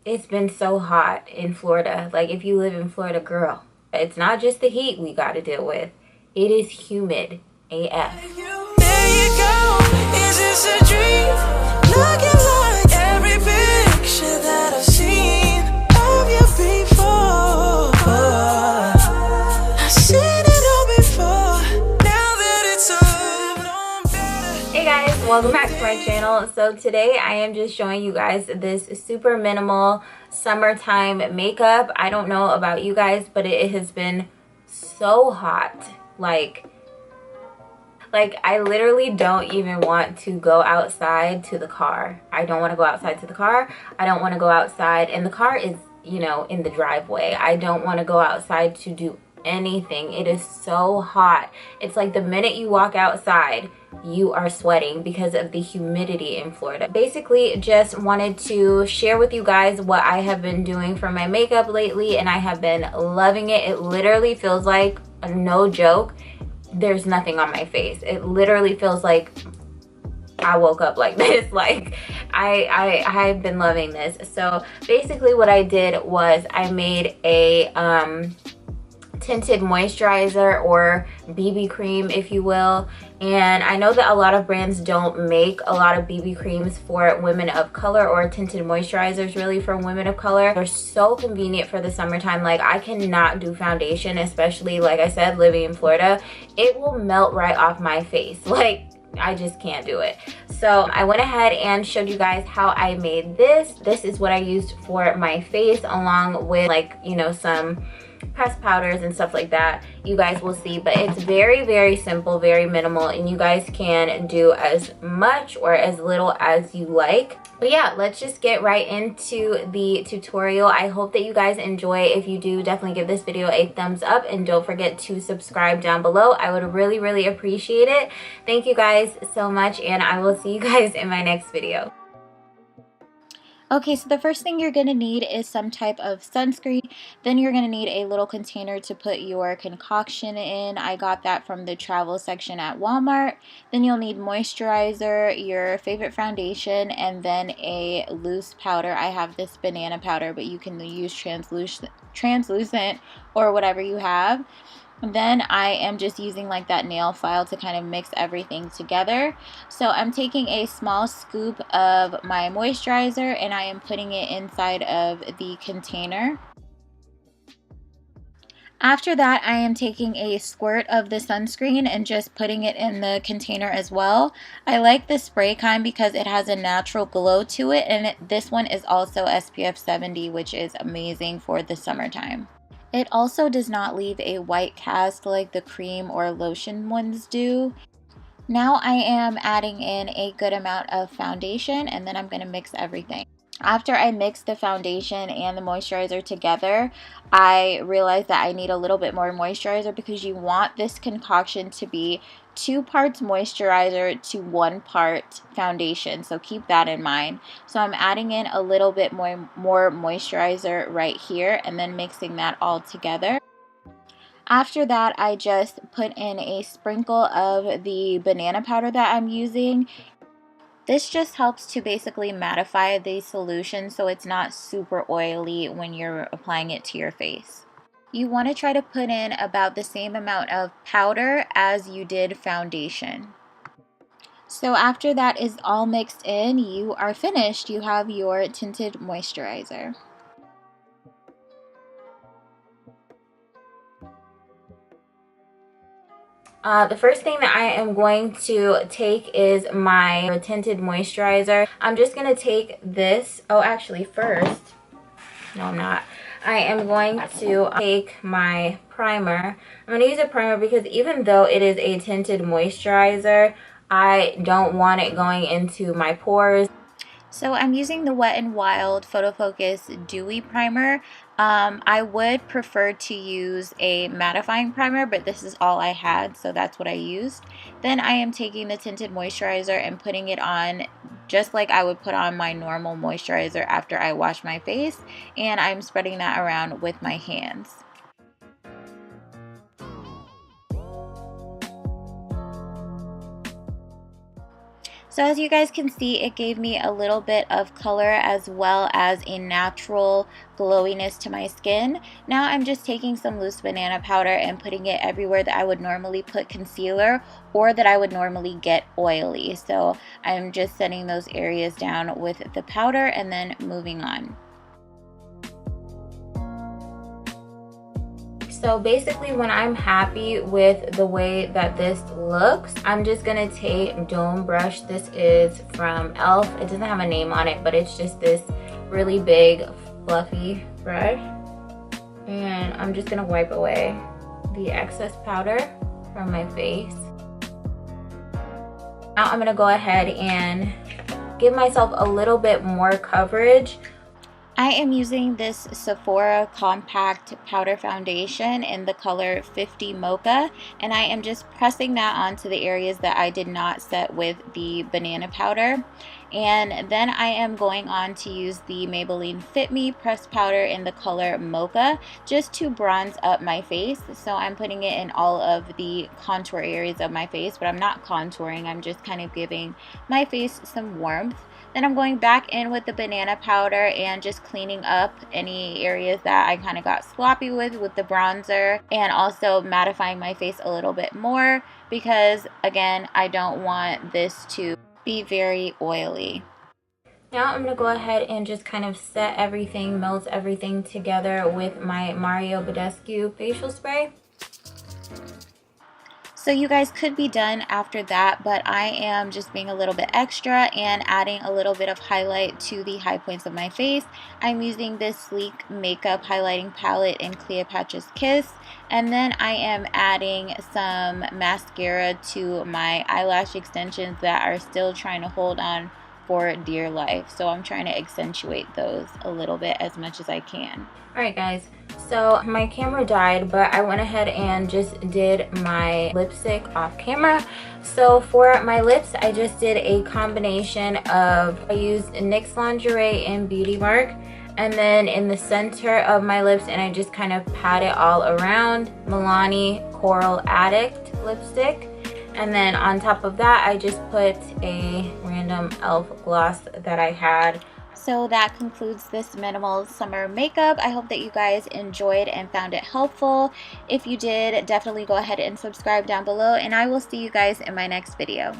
It's been so hot in Florida. Like, if you live in Florida, girl, it's not just the heat we got to deal with. It is humid AF. There you go. Is this a dream? Looking like every picture that I've seen of you before. I've seen it all before. Now that it's all known better. Hey guys, welcome back to my channel. So today I am just showing you guys this super minimal summertime makeup. I don't know about you guys, but it has been so hot. Like I literally don't even want to go outside to the car. I don't want to go outside to the car. I don't want to go outside, and the car is, you know, in the driveway. I don't want to go outside to do anything. It is so hot. It's like the minute you walk outside, you are sweating because of the humidity in Florida. Basically, just wanted to share with you guys what I have been doing for my makeup lately, and I have been loving it. It literally feels like, no joke, there's nothing on my face. It literally feels like I woke up like this. Like I've been loving this. So basically what I did was I made a tinted moisturizer, or BB cream if you will. And I know that a lot of brands don't make a lot of BB creams for women of color, or tinted moisturizers really for women of color. They're so convenient for the summertime. Like, I cannot do foundation, especially, like I said, living in Florida. It will melt right off my face. Like, I just can't do it. So I went ahead and showed you guys how I made this. This is what I used for my face, along with, like, you know, some pressed powders and stuff like that. You guys will see, but it's very simple, very minimal, and you guys can do as much or as little as you like. But yeah, let's just get right into the tutorial. I hope that you guys enjoy. If you do, definitely give this video a thumbs up, and don't forget to subscribe down below. I would really appreciate it. Thank you guys so much, and I will see you guys in my next video. Okay, so the first thing you're going to need is some type of sunscreen. Then you're going to need a little container to put your concoction in. I got that from the travel section at Walmart. Then you'll need moisturizer, your favorite foundation, and then a loose powder. I have this banana powder, but you can use translucent or whatever you have. Then I am just using like that nail file to kind of mix everything together. So I'm taking a small scoop of my moisturizer and I am putting it inside of the container. After that, I am taking a squirt of the sunscreen and just putting it in the container as well. I like the spray kind because it has a natural glow to it, and this one is also SPF 70, which is amazing for the summertime. It also does not leave a white cast like the cream or lotion ones do. Now I am adding in a good amount of foundation, and then I'm going to mix everything. After I mix the foundation and the moisturizer together, I realized that I need a little bit more moisturizer, because you want this concoction to be 2 parts moisturizer to 1 part foundation, so keep that in mind. So I'm adding in a little bit more moisturizer right here, and then mixing that all together. After that, I just put in a sprinkle of the banana powder that I'm using. This just helps to basically mattify the solution so it's not super oily when you're applying it to your face. You want to try to put in about the same amount of powder as you did foundation. So after that is all mixed in, you are finished. You have your tinted moisturizer. The first thing that I am going to take is my tinted moisturizer. I'm just going to take this. Oh, actually first, no I'm not. I am going to take my primer. I'm going to use a primer because even though it is a tinted moisturizer, I don't want it going into my pores. So I'm using the Wet n Wild Photo Focus Dewy Primer. I would prefer to use a mattifying primer, but this is all I had, so that's what I used. Then I am taking the tinted moisturizer and putting it on just like I would put on my normal moisturizer after I wash my face, and I'm spreading that around with my hands. So as you guys can see, it gave me a little bit of color as well as a natural glowiness to my skin. Now I'm just taking some loose banana powder and putting it everywhere that I would normally put concealer or that I would normally get oily. So I'm just setting those areas down with the powder and then moving on. So basically when I'm happy with the way that this looks, I'm just gonna take Dome Brush. This is from e.l.f. It doesn't have a name on it, but it's just this really big fluffy brush. And I'm just gonna wipe away the excess powder from my face. Now I'm gonna go ahead and give myself a little bit more coverage. I am using this Sephora Compact Powder Foundation in the color 50 Mocha, and I am just pressing that onto the areas that I did not set with the banana powder. And then I am going on to use the Maybelline Fit Me pressed powder in the color Mocha just to bronze up my face. So I'm putting it in all of the contour areas of my face, but I'm not contouring, I'm just kind of giving my face some warmth. Then I'm going back in with the banana powder and just cleaning up any areas that I kind of got sloppy with the bronzer, and also mattifying my face a little bit more because, again, I don't want this to be very oily. Now I'm going to go ahead and just kind of set everything, melt everything together with my Mario Badescu facial spray. So you guys could be done after that, but I am just being a little bit extra and adding a little bit of highlight to the high points of my face. I'm using this Sleek Makeup Highlighting Palette in Cleopatra's Kiss, and then I am adding some mascara to my eyelash extensions that are still trying to hold on for dear life. So I'm trying to accentuate those a little bit as much as I can. Alright guys, so my camera died, but I went ahead and just did my lipstick off camera. So for my lips, I just did a combination of, I used NYX Lingerie and Beauty Mark, and then in the center of my lips, and I just kind of pat it all around, Milani Coral Addict lipstick. And then on top of that, I just put a random e.l.f. gloss that I had. So that concludes this minimal summer makeup. I hope that you guys enjoyed and found it helpful. If you did, definitely go ahead and subscribe down below, and I will see you guys in my next video.